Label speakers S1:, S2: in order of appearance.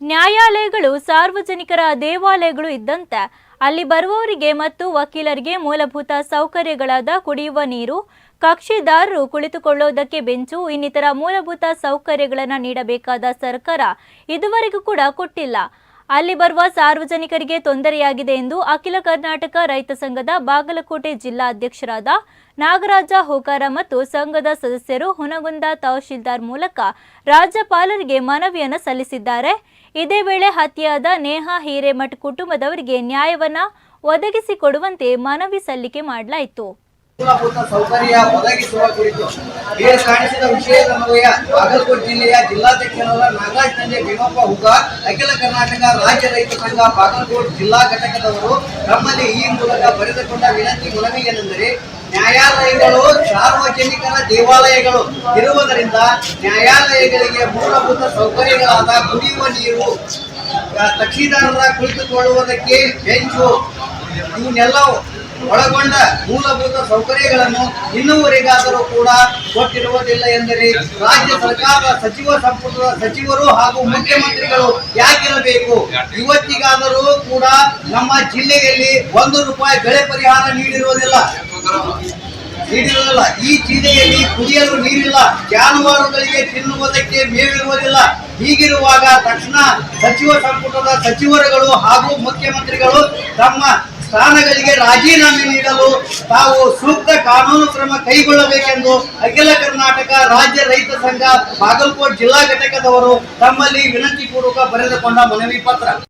S1: ನ್ಯಾಯಾಲಯಗಳು ಸಾರ್ವಜನಿಕರ ದೇವಾಲಯಗಳು ಇದ್ದಂತೆ ಅಲ್ಲಿ ಬರುವವರಿಗೆ ಮತ್ತು ವಕೀಲರಿಗೆ ಮೂಲಭೂತ ಸೌಕರ್ಯಗಳಾದ ಕುಡಿಯುವ ನೀರು, ಕಕ್ಷಿದಾರರು ಕುಳಿತುಕೊಳ್ಳುವುದಕ್ಕೆ ಬೆಂಚು ಇನ್ನಿತರ ಮೂಲಭೂತ ಸೌಕರ್ಯಗಳನ್ನು ನೀಡಬೇಕಾದ ಸರ್ಕಾರ ಇದುವರೆಗೂ ಕೂಡ ಕೊಟ್ಟಿಲ್ಲ. ಅಲ್ಲಿ ಬರುವ ಸಾರ್ವಜನಿಕರಿಗೆ ತೊಂದರೆಯಾಗಿದೆ ಎಂದು ಅಖಿಲ ಕರ್ನಾಟಕ ರೈತ ಸಂಘದ ಬಾಗಲಕೋಟೆ ಜಿಲ್ಲಾ ಅಧ್ಯಕ್ಷರಾದ ನಾಗರಾಜ ಹೋಕಾರ ಮತ್ತು ಸಂಘದ ಸದಸ್ಯರು ಹುನಗುಂದ ತಹಶೀಲ್ದಾರ್ ಮೂಲಕ ರಾಜ್ಯಪಾಲರಿಗೆ ಮನವಿಯನ್ನು ಸಲ್ಲಿಸಿದ್ದಾರೆ. ಇದೇ ವೇಳೆ ಹತ್ಯೆಯಾದ ನೇಹಾ ಹಿರೇಮಠ್ ಕುಟುಂಬದವರಿಗೆ ನ್ಯಾಯವನ್ನು ಒದಗಿಸಿಕೊಡುವಂತೆ ಮನವಿ ಸಲ್ಲಿಕೆ ಮಾಡಲಾಯಿತು.
S2: ಮೂಲಭೂತ ಸೌಕರ್ಯ ಒದಗಿಸುವ ಕುರಿತು ಕಾಣಿಸಿದ ವಿಷಯದನ್ವಯ ಬಾಗಲಕೋಟೆ ಜಿಲ್ಲೆಯ ಜಿಲ್ಲಾಧ್ಯಕ್ಷರಾದ ನಾಗರಾಜ್ ತಂದೆ ಭೀಮಪ್ಪ ಹುಗಾರ್, ಅಖಿಲ ಕರ್ನಾಟಕ ರಾಜ್ಯ ರೈತ ಸಂಘ ಬಾಗಲಕೋಟೆ ಜಿಲ್ಲಾ ಘಟಕದವರು ತಮ್ಮಲ್ಲಿ ಈ ಮೂಲಕ ಬರೆದುಕೊಂಡ ವಿನಂತಿ ಮನವಿ ಏನೆಂದರೆ, ನ್ಯಾಯಾಲಯಗಳು ಸಾರ್ವಜನಿಕರ ದೇವಾಲಯಗಳು ಇರುವುದರಿಂದ ನ್ಯಾಯಾಲಯಗಳಿಗೆ ಮೂಲಭೂತ ಸೌಕರ್ಯಗಳಾದ ಕುಡಿಯುವ ನೀರು, ಕಕ್ಷಿದಾರರ ಕುಳಿತುಕೊಳ್ಳುವುದಕ್ಕೆ ಬೆಂಚು ಇವನ್ನೆಲ್ಲ ಒಳಗೊಂಡ ಮೂಲಭೂತ ಸೌಕರ್ಯಗಳನ್ನು ಇನ್ನೂವರೆಗಾದರೂ ಕೂಡ ಕೊಟ್ಟಿರುವುದಿಲ್ಲ ಎಂದರೆ ರಾಜ್ಯ ಸರ್ಕಾರದ ಸಚಿವ ಸಂಪುಟದ ಸಚಿವರು ಹಾಗೂ ಮುಖ್ಯಮಂತ್ರಿಗಳು ಯಾಕಿರಬೇಕು? ಇವತ್ತಿಗಾದರೂ ಕೂಡ ನಮ್ಮ ಜಿಲ್ಲೆಯಲ್ಲಿ ₹1 ಬೆಳೆ ಪರಿಹಾರ ನೀಡಿರುವುದಿಲ್ಲ. ಈ ಜಿಲ್ಲೆಯಲ್ಲಿ ಕುಡಿಯಲು ನೀರಿಲ್ಲ, ಜಾನುವಾರುಗಳಿಗೆ ತಿನ್ನುವುದಕ್ಕೆ ಮೇವಿರುವುದಿಲ್ಲ. ಹೀಗಿರುವಾಗ ತಕ್ಷಣ ಸಚಿವ ಸಂಪುಟದ ಸಚಿವರುಗಳು ಹಾಗೂ ಮುಖ್ಯಮಂತ್ರಿಗಳು ತಮ್ಮ ಸ್ಥಾನಗಳಿಗೆ ರಾಜೀನಾಮೆ ನೀಡಲು ತಾವು ಸೂಕ್ತ ಕಾನೂನು ಕ್ರಮ ಕೈಗೊಳ್ಳಬೇಕೆಂದು ಅಖಿಲ ಕರ್ನಾಟಕ ರಾಜ್ಯ ರೈತ ಸಂಘ ಬಾಗಲಕೋಟೆ ಜಿಲ್ಲಾ ಘಟಕದವರು ತಮ್ಮಲ್ಲಿ ವಿನಂತಿ ಪೂರ್ವಕ ಬರೆದುಕೊಂಡ ಮನವಿ ಪತ್ರ.